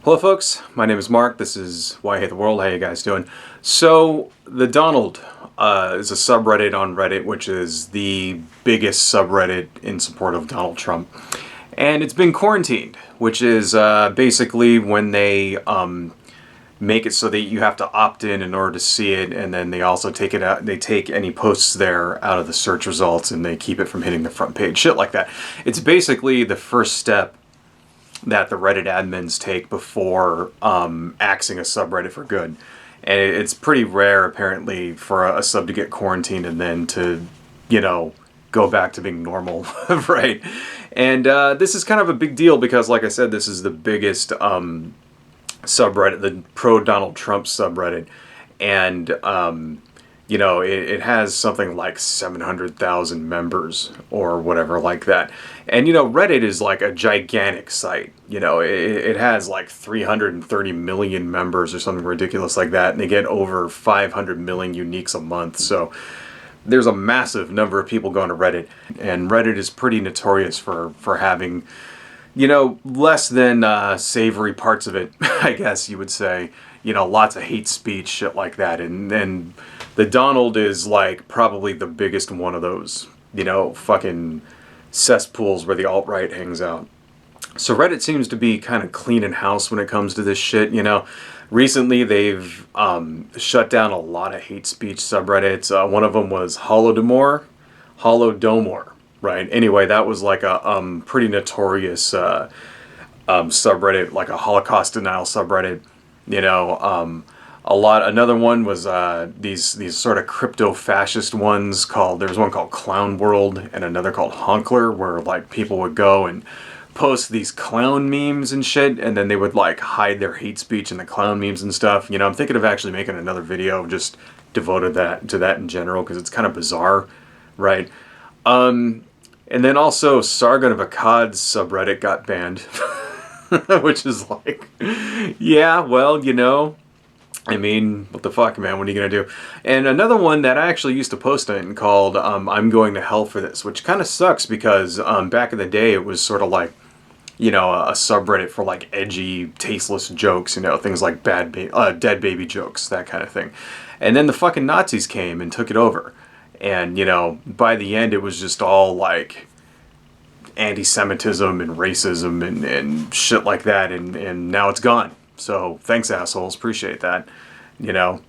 Hello folks, my name is Mark, this is Why I Hate the World, how you guys doing? So, TheDonald is a subreddit on Reddit, which is the biggest subreddit in support of Donald Trump. And it's been quarantined, which is basically when they make it so that you have to opt in order to see it, and then they also take it out, they take any posts there out of the search results and they keep it from hitting the front page, shit like that. It's basically the first step that the Reddit admins take before axing a subreddit for good. And it's pretty rare, apparently, for a sub to get quarantined and then to, go back to being normal, right? And this is kind of a big deal because, like I said, this is the biggest subreddit, the pro-Donald Trump subreddit. And, it has something like 700,000 members or whatever like that. And, Reddit is like a gigantic site. It has like 330 million members or something ridiculous like that. And they get over 500 million uniques a month. So there's a massive number of people going to Reddit. And Reddit is pretty notorious for having, less than savory parts of it, I guess you would say. Lots of hate speech, shit like that. And TheDonald is like probably the biggest one of those, fucking cesspools where the alt-right hangs out. So Reddit seems to be kind of cleaning house when it comes to this shit, Recently they've shut down a lot of hate speech subreddits. One of them was Holodomor, right? Anyway, that was like a pretty notorious subreddit, like a Holocaust denial subreddit. Another one was these sort of crypto-fascist ones there's one called Clown World and another called Honkler, where like people would go and post these clown memes and shit, and then they would like hide their hate speech in the clown memes and stuff. I'm thinking of actually making another video just devoted to that in general, because it's kind of bizarre, right? And then also Sargon of Akkad's subreddit got banned. Which is like, yeah, well, I mean, what the fuck, man? What are you going to do? And another one that I actually used to post in called I'm Going to Hell for This, which kind of sucks because back in the day it was sort of like, a subreddit for like edgy, tasteless jokes, things like dead baby jokes, that kind of thing. And then the fucking Nazis came and took it over. And, by the end it was just all like anti-Semitism and racism and shit like that, and now it's gone. So thanks, assholes, appreciate that. This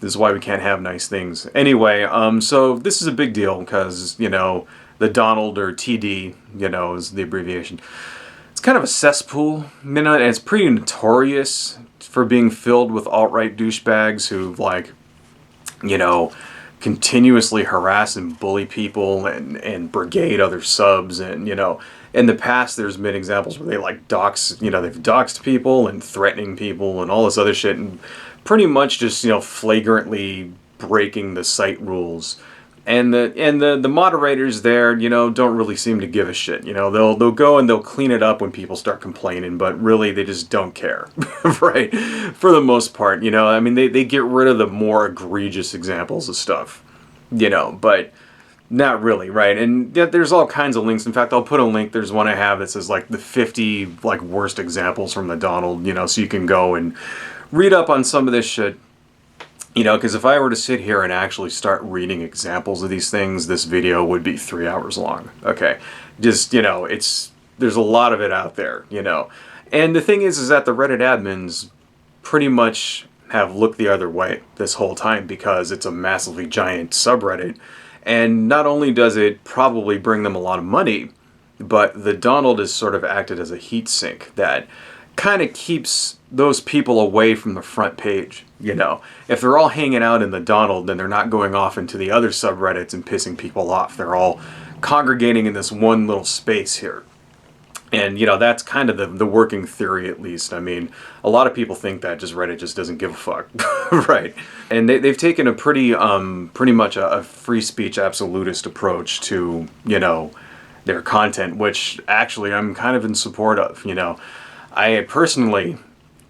is why we can't have nice things. Anyway, so this is a big deal because, TheDonald, or TD, is the abbreviation. It's kind of a cesspool, and it's pretty notorious for being filled with alt-right douchebags who, like, continuously harass and bully people and brigade other subs. And in the past there's been examples where they like they've doxed people and threatening people and all this other shit, and pretty much just flagrantly breaking the site rules. And the moderators there, don't really seem to give a shit. They'll go and they'll clean it up when people start complaining, but really they just don't care, right? For the most part, I mean, they get rid of the more egregious examples of stuff, but not really, right? And there's all kinds of links. In fact, I'll put a link. There's one I have that says like the 50 like worst examples from TheDonald, so you can go and read up on some of this shit. Because if I were to sit here and actually start reading examples of these things, this video would be 3 hours long. Okay, just, there's a lot of it out there, And the thing is that the Reddit admins pretty much have looked the other way this whole time because it's a massively giant subreddit. And not only does it probably bring them a lot of money, but TheDonald has sort of acted as a heat sink that kind of keeps those people away from the front page. If they're all hanging out in TheDonald, then they're not going off into the other subreddits and pissing people off. They're all congregating in this one little space here. And, that's kind of the working theory, at least. I mean, a lot of people think that Reddit just doesn't give a fuck, right? And they've taken a pretty much a free speech absolutist approach to, their content, which actually I'm kind of in support of, I personally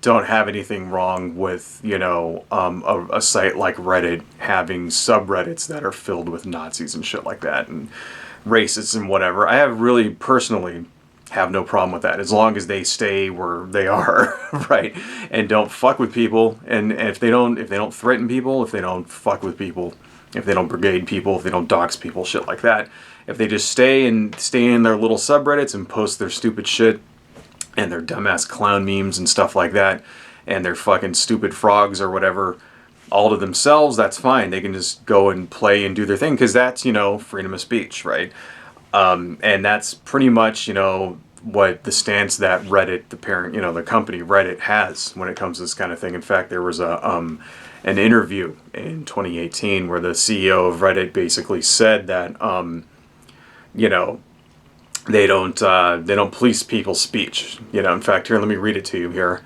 don't have anything wrong with, a site like Reddit having subreddits that are filled with Nazis and shit like that, and racists and whatever. I have really personally have no problem with that, as long as they stay where they are, right? And don't fuck with people. And if they don't threaten people, if they don't fuck with people, if they don't brigade people, if they don't dox people, shit like that. If they just stay in their little subreddits and post their stupid shit and their dumbass clown memes and stuff like that, and their fucking stupid frogs or whatever, all to themselves, that's fine. They can just go and play and do their thing, because that's, freedom of speech, right? And that's pretty much, what the stance that Reddit, the parent, the company Reddit, has when it comes to this kind of thing. In fact, there was an interview in 2018 where the CEO of Reddit basically said that, they don't police people's speech. In fact, here, let me read it to you here.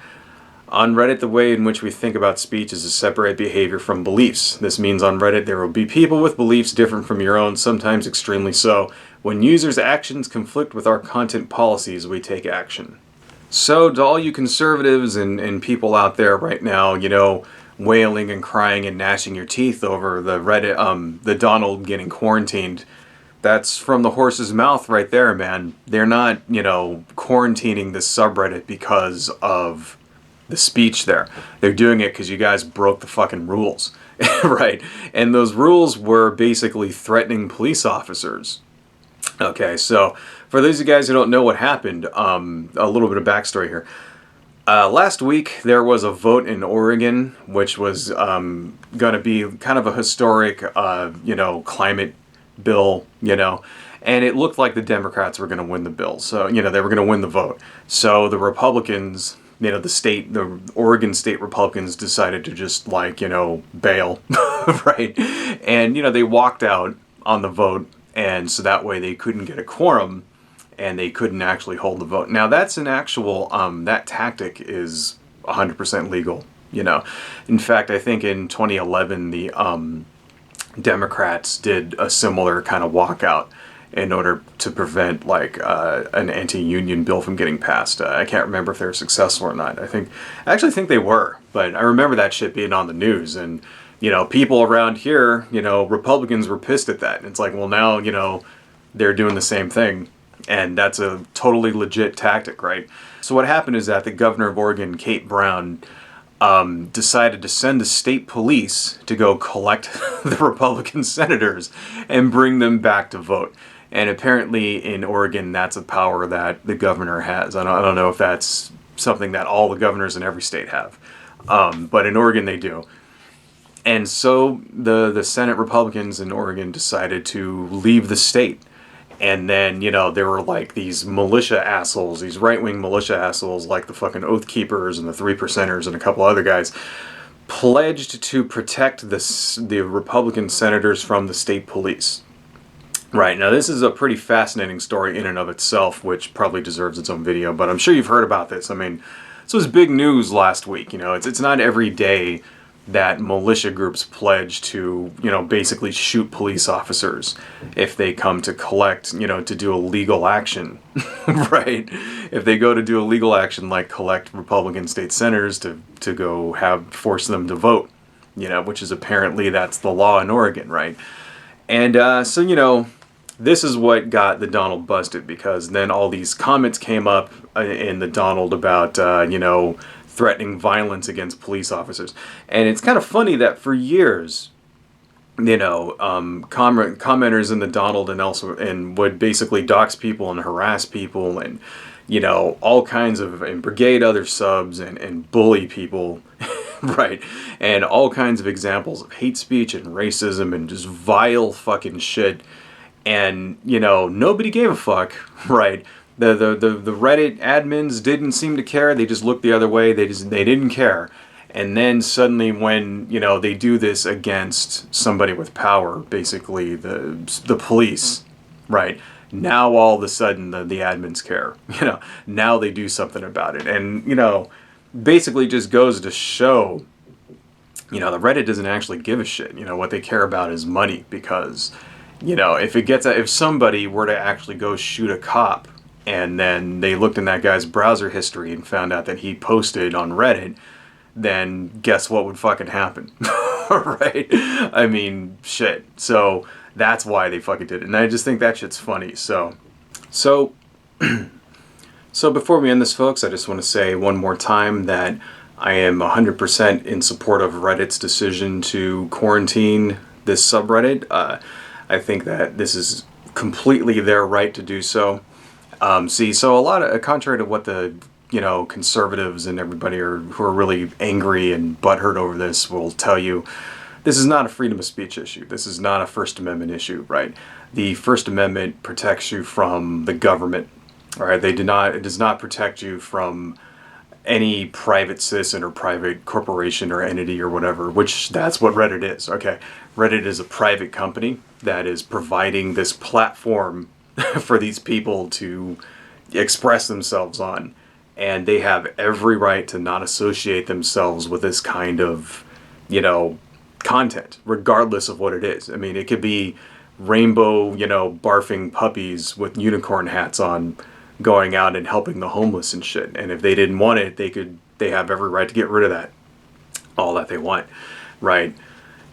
On Reddit, the way in which we think about speech is to separate behavior from beliefs. This means on Reddit there will be people with beliefs different from your own, sometimes extremely so. When users' actions conflict with our content policies, we take action. So to all you conservatives and people out there right now, wailing and crying and gnashing your teeth over the Reddit, the Donald getting quarantined, that's from the horse's mouth right there, man. They're not, quarantining this subreddit because of the speech there. They're doing it because you guys broke the fucking rules, right? And those rules were basically threatening police officers. Okay, so for those of you guys who don't know what happened, a little bit of backstory here. Last week there was a vote in Oregon, which was going to be kind of a historic, climate bill, and it looked like the Democrats were going to win the bill. So, they were going to win the vote. So the Republicans, the Oregon state Republicans decided to just bail, right? And, they walked out on the vote, and so that way they couldn't get a quorum and they couldn't actually hold the vote. Now that's an actual, that tactic is 100% legal, In fact, I think in 2011, the Democrats did a similar kind of walkout in order to prevent an anti-union bill from getting passed. I can't remember if they were successful or not. I actually think they were, but I remember that shit being on the news, and people around here, Republicans were pissed at that. And it's like, well, now, they're doing the same thing, and that's a totally legit tactic, right? So what happened is that the governor of Oregon, Kate Brown, decided to send the state police to go collect the Republican senators and bring them back to vote. And apparently in Oregon, that's a power that the governor has. I don't know if that's something that all the governors in every state have, but in Oregon they do. And so the Senate Republicans in Oregon decided to leave the state. And then, there were these militia assholes, these right-wing militia assholes like the fucking Oath Keepers and the 3%ers and a couple other guys, pledged to protect the Republican senators from the state police. Right, now this is a pretty fascinating story in and of itself, which probably deserves its own video, but I'm sure you've heard about this. I mean, this was big news last week, it's not every day that militia groups pledge to, basically shoot police officers if they come to collect, to do a legal action, right? If they go to do a legal action like collect Republican state senators to go force them to vote, which is apparently that's the law in Oregon, right? And so, this is what got TheDonald busted, because then all these comments came up in TheDonald about, threatening violence against police officers. And it's kind of funny that for years, commenters in TheDonald and elsewhere and would basically dox people and harass people and, all kinds of, and brigade other subs and bully people, right? And all kinds of examples of hate speech and racism and just vile fucking shit. And, nobody gave a fuck, right? The Reddit admins didn't seem to care. They just looked the other way. They didn't care. And then suddenly when, they do this against somebody with power, basically the police, right? Now all of a sudden the admins care. Now they do something about it. And, basically just goes to show, the Reddit doesn't actually give a shit. What they care about is money, because, if somebody were to actually go shoot a cop, and then they looked in that guy's browser history and found out that he posted on Reddit, then guess what would fucking happen, right? I mean, shit. So that's why they fucking did it. And I just think that shit's funny. So So before we end this, folks, I just want to say one more time that I am 100% in support of Reddit's decision to quarantine this subreddit. I think that this is completely their right to do so. So a lot of, contrary to what the conservatives and everybody who are really angry and butthurt over this will tell you, this is not a freedom of speech issue. This is not a First Amendment issue, right? The First Amendment protects you from the government. All right, it does not protect you from any private citizen or private corporation or entity or whatever, which that's what Reddit is. Okay, Reddit is a private company that is providing this platform for these people to express themselves on, and they have every right to not associate themselves with this kind of, content, regardless of what it is. I mean, it could be rainbow, barfing puppies with unicorn hats on, going out and helping the homeless and shit. And if they didn't want it, they have every right to get rid of that, all that they want, right?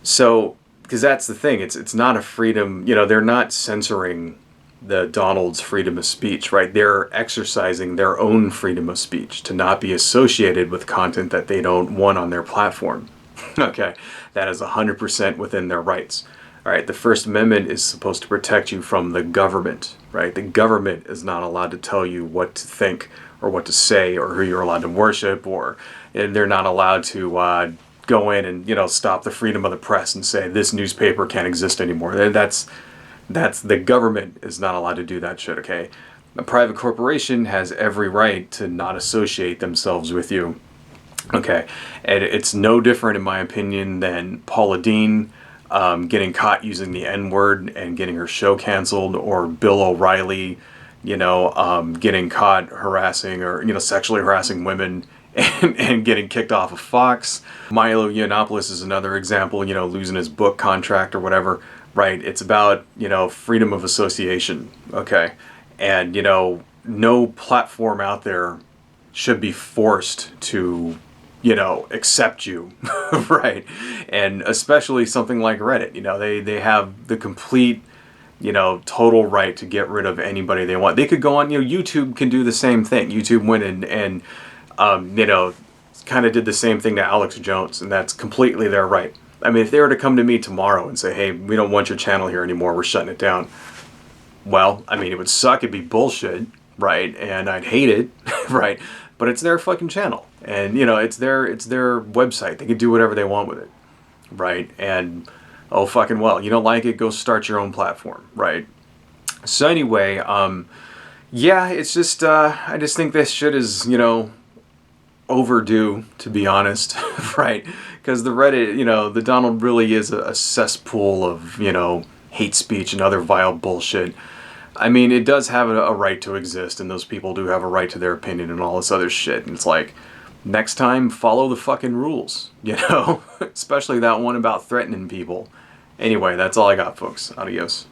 So, because that's the thing, it's not a freedom, they're not censoring TheDonald's freedom of speech, right? They're exercising their own freedom of speech to not be associated with content that they don't want on their platform. Okay, that is 100% within their rights. All right, the First Amendment is supposed to protect you from the government, right? The government is not allowed to tell you what to think or what to say or who you're allowed to worship, and they're not allowed to go in and, stop the freedom of the press and say this newspaper can't exist anymore. That's the government is not allowed to do that shit, okay? A private corporation has every right to not associate themselves with you, okay? And it's no different, in my opinion, than Paula Deen getting caught using the N-word and getting her show canceled, or Bill O'Reilly, getting caught harassing or, sexually harassing women and getting kicked off of Fox. Milo Yiannopoulos is another example, losing his book contract or whatever, right? It's about, freedom of association, okay? And, no platform out there should be forced to accept you, right? And especially something like Reddit, they have the complete, total right to get rid of anybody they want. They could go on, YouTube can do the same thing. YouTube went and kind of did the same thing to Alex Jones, and that's completely their right. I mean, if they were to come to me tomorrow and say, hey, we don't want your channel here anymore, we're shutting it down. Well, I mean, it would suck, it'd be bullshit, right? And I'd hate it, right? But it's their fucking channel, and it's their website. They can do whatever they want with it, right? And oh fucking well, you don't like it, go start your own platform, right? So anyway, yeah, it's just I just think this shit is overdue, to be honest, right? Because the Reddit, TheDonald really is a cesspool of hate speech and other vile bullshit. I mean, it does have a right to exist, and those people do have a right to their opinion and all this other shit. And it's like, next time, follow the fucking rules, especially that one about threatening people. Anyway, that's all I got, folks. Adios.